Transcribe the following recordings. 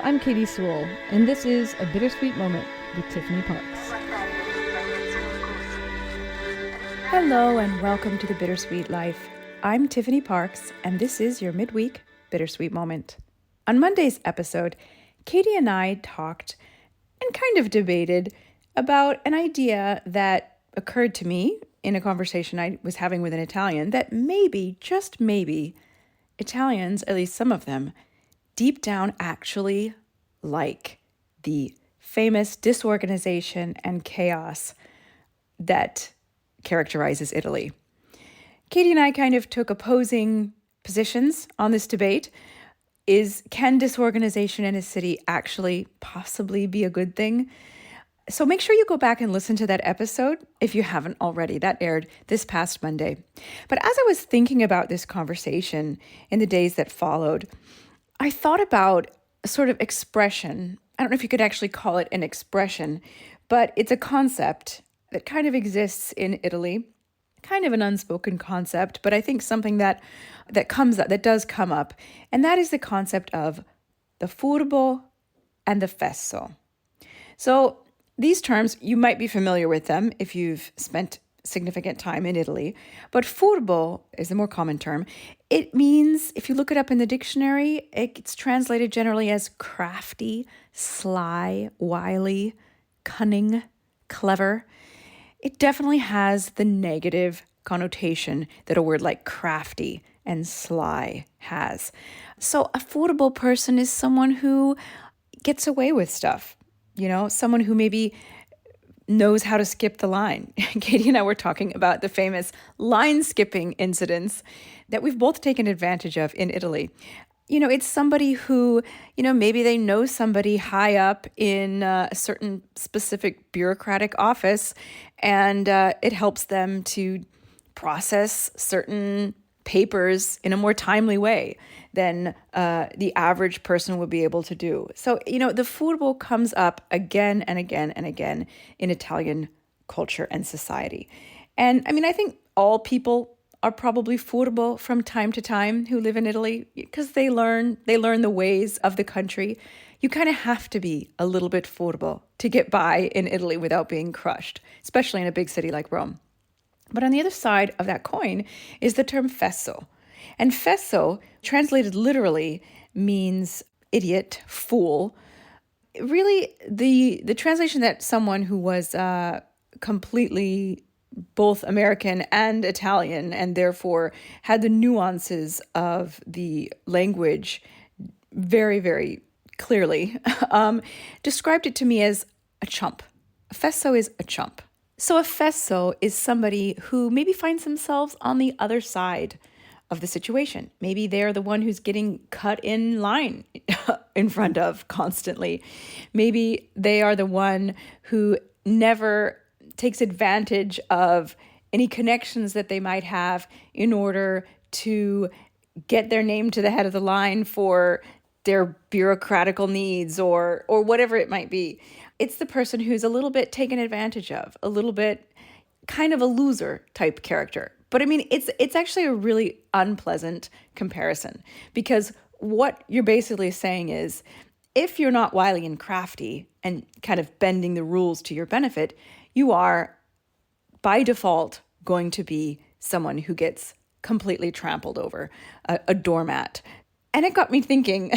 I'm Katie Sewell, and this is A Bittersweet Moment with Tiffany Parks. Hello and welcome to the Bittersweet Life. I'm Tiffany Parks, and this is your midweek Bittersweet Moment. On Monday's episode, Katie and I talked and kind of debated about an idea that occurred to me in a conversation I was having with an Italian that maybe, just maybe, Italians, at least some of them, deep down actually like the famous disorganization and chaos that characterizes Italy. Katie and I kind of took opposing positions on this debate. Can disorganization in a city actually possibly be a good thing? So make sure you go back and listen to that episode if you haven't already. That aired this past Monday. But as I was thinking about this conversation in the days that followed, I thought about a sort of expression. I don't know if you could actually call it an expression, but it's a concept that kind of exists in Italy, kind of an unspoken concept, but I think something that does come up, and that is the concept of the furbo and the fesso. So these terms, you might be familiar with them if you've spent significant time in Italy, but furbo is the more common term. It means, if you look it up in the dictionary, it's translated generally as crafty, sly, wily, cunning, clever. It definitely has the negative connotation that a word like crafty and sly has. So a furbo person is someone who gets away with stuff, someone who maybe knows how to skip the line. Katie and I were talking about the famous line skipping incidents that we've both taken advantage of in Italy. It's somebody who, maybe they know somebody high up in a certain specific bureaucratic office, and it helps them to process certain papers in a more timely way than the average person would be able to do. So, the furbo comes up again and again and again in Italian culture and society. And I think all people are probably furbo from time to time who live in Italy because they learn the ways of the country. You kind of have to be a little bit furbo to get by in Italy without being crushed, especially in a big city like Rome. But on the other side of that coin is the term fesso. And fesso, translated literally, means idiot, fool. Really, the translation that someone who was completely both American and Italian, and therefore had the nuances of the language very, very clearly, described it to me as a chump. A fesso is a chump. So a fesso is somebody who maybe finds themselves on the other side of the situation. Maybe they're the one who's getting cut in line in front of constantly. Maybe they are the one who never takes advantage of any connections that they might have in order to get their name to the head of the line for their bureaucratical needs or whatever it might be. It's the person who's a little bit taken advantage of, a little bit kind of a loser type character. But it's actually a really unpleasant comparison, because what you're basically saying is, if you're not wily and crafty and kind of bending the rules to your benefit, you are by default going to be someone who gets completely trampled over, a doormat. And it got me thinking,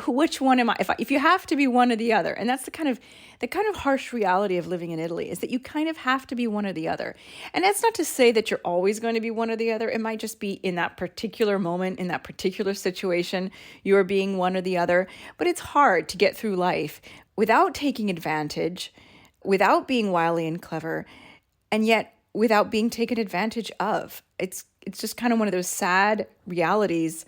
which one am I? If you have to be one or the other, and that's the kind of harsh reality of living in Italy, is that you kind of have to be one or the other. And that's not to say that you're always going to be one or the other. It might just be in that particular moment, in that particular situation, you're being one or the other. But it's hard to get through life without taking advantage, without being wily and clever, and yet without being taken advantage of. It's just kind of one of those sad realities,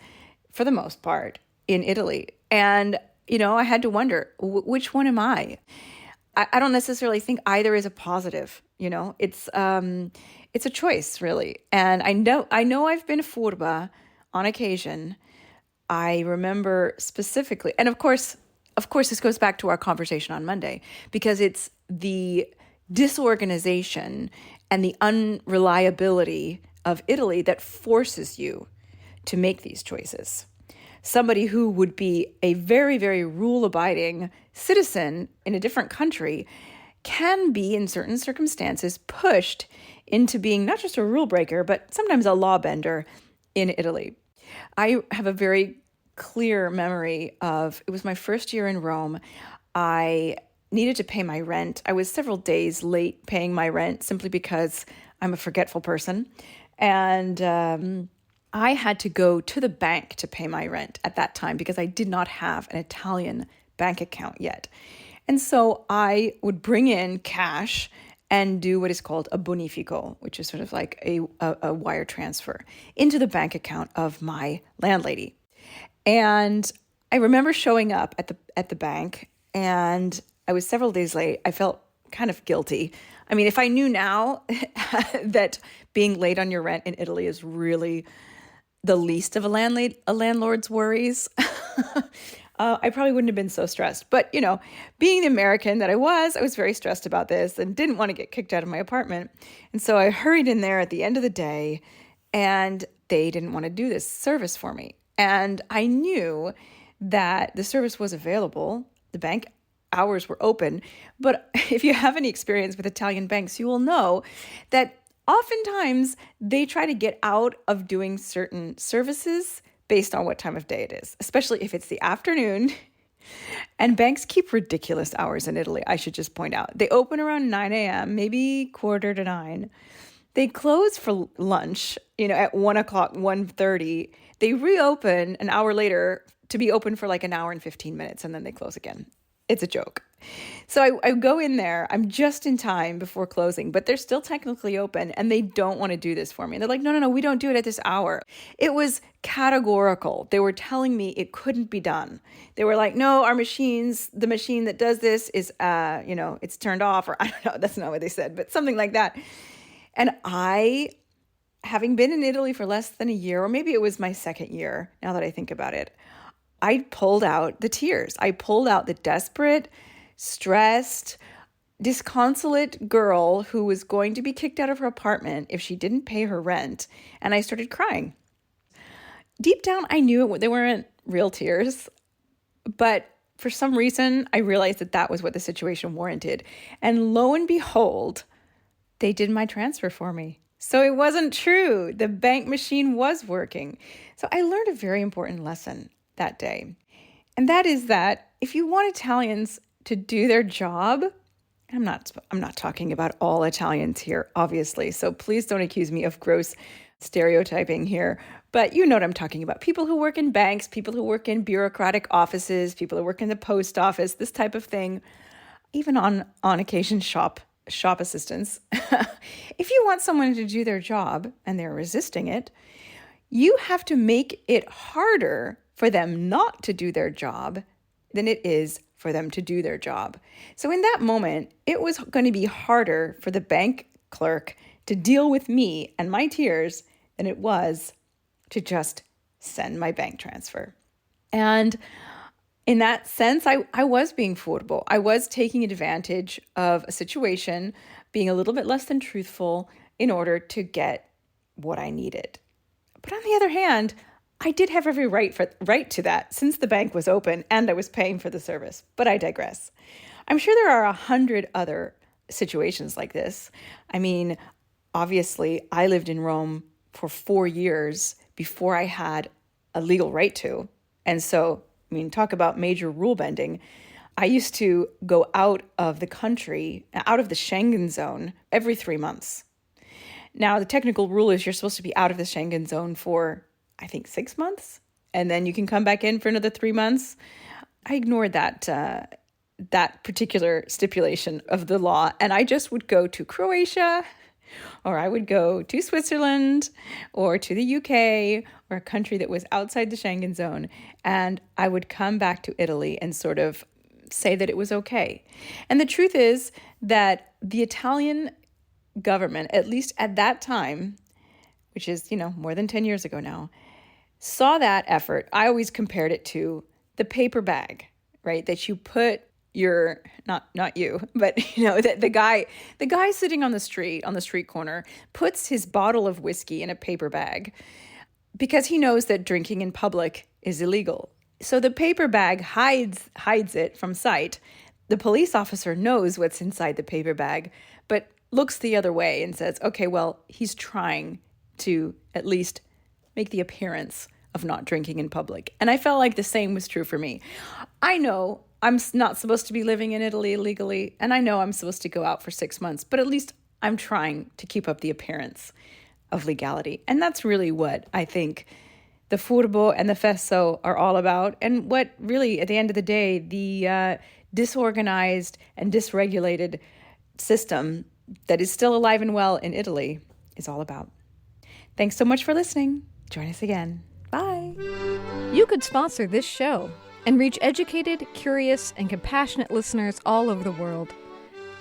for the most part, in Italy. And, I had to wonder, which one am I? I don't necessarily think either is a positive, It's a choice, really. And I know I've been furba on occasion. I remember specifically, and of course, this goes back to our conversation on Monday, because it's the disorganization and the unreliability of Italy that forces you to make these choices. somebody who would be a very, very rule-abiding citizen in a different country can be, in certain circumstances, pushed into being not just a rule breaker, but sometimes a law bender in Italy. I have a very clear memory of, it was my first year in Rome. I needed to pay my rent. I was several days late paying my rent simply because I'm a forgetful person. And I had to go to the bank to pay my rent at that time because I did not have an Italian bank account yet. And so I would bring in cash and do what is called a bonifico, which is sort of like a wire transfer into the bank account of my landlady. And I remember showing up at the bank, and I was several days late. I felt kind of guilty. I mean, if I knew now that being late on your rent in Italy is really the least of a landlord's worries, I probably wouldn't have been so stressed. But, being the American that I was very stressed about this and didn't want to get kicked out of my apartment. And so I hurried in there at the end of the day, and they didn't want to do this service for me. And I knew that the service was available. The bank hours were open. But if you have any experience with Italian banks, you will know that oftentimes they try to get out of doing certain services based on what time of day it is, especially if it's the afternoon. And banks keep ridiculous hours in Italy, I should just point out. They open around 9 a.m., maybe 8:45. They close for lunch, at 1 o'clock, 1:30. They reopen an hour later to be open for like an hour and 15 minutes, and then they close again. It's a joke. So I go in there, I'm just in time before closing, but they're still technically open, and they don't want to do this for me. And they're like, no, we don't do it at this hour. It was categorical. They were telling me it couldn't be done. They were like, no, the machine that does this is, it's turned off, or I don't know, that's not what they said, but something like that. And I, having been in Italy for less than a year, or maybe it was my second year, now that I think about it, I pulled out the tears. I pulled out the desperate, stressed, disconsolate girl who was going to be kicked out of her apartment if she didn't pay her rent. And I started crying. Deep down, I knew they weren't real tears, but for some reason, I realized that was what the situation warranted. And lo and behold, they did my transfer for me. So it wasn't true. The bank machine was working. So I learned a very important lesson that day. And that is that if you want Italians to do their job, I'm not talking about all Italians here, obviously. So please don't accuse me of gross stereotyping here. But you know what I'm talking about. People who work in banks, people who work in bureaucratic offices, people who work in the post office, this type of thing, even on occasion shop assistants. If you want someone to do their job and they're resisting it, you have to make it harder for them not to do their job than it is for them to do their job. So in that moment, it was going to be harder for the bank clerk to deal with me and my tears than it was to just send my bank transfer. And in that sense, I was being furbo. I was taking advantage of a situation, being a little bit less than truthful in order to get what I needed. But on the other hand, I did have every right to that since the bank was open and I was paying for the service. But I digress. I'm sure there are 100 other situations like this. I mean, obviously, I lived in Rome for 4 years before I had a legal right to. And so, talk about major rule bending. I used to go out of the country, out of the Schengen zone, every 3 months. Now, the technical rule is you're supposed to be out of the Schengen zone for, I think, 6 months, and then you can come back in for another 3 months. I ignored that particular stipulation of the law, and I just would go to Croatia, or I would go to Switzerland, or to the UK, or a country that was outside the Schengen zone, and I would come back to Italy and sort of say that it was okay. And the truth is that the Italian government, at least at that time, which is, more than 10 years ago now, saw that effort. I always compared it to the paper bag, right? That you put your, not you, but the guy sitting on the street corner puts his bottle of whiskey in a paper bag because he knows that drinking in public is illegal. So the paper bag hides it from sight. The police officer knows what's inside the paper bag, but looks the other way and says, okay, well, he's trying to at least make the appearance of not drinking in public. And I felt like the same was true for me. I know I'm not supposed to be living in Italy illegally, and I know I'm supposed to go out for 6 months, but at least I'm trying to keep up the appearance of legality. And that's really what I think the Furbo and the Fesso are all about, and what really, at the end of the day, the disorganized and dysregulated system that is still alive and well in Italy is all about. Thanks so much for listening. Join us again. Bye. You could sponsor this show and reach educated, curious, and compassionate listeners all over the world.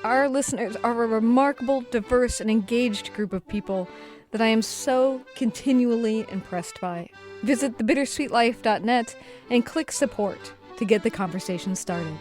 Our listeners are a remarkable, diverse, and engaged group of people that I am so continually impressed by. Visit thebittersweetlife.net and click support to get the conversation started.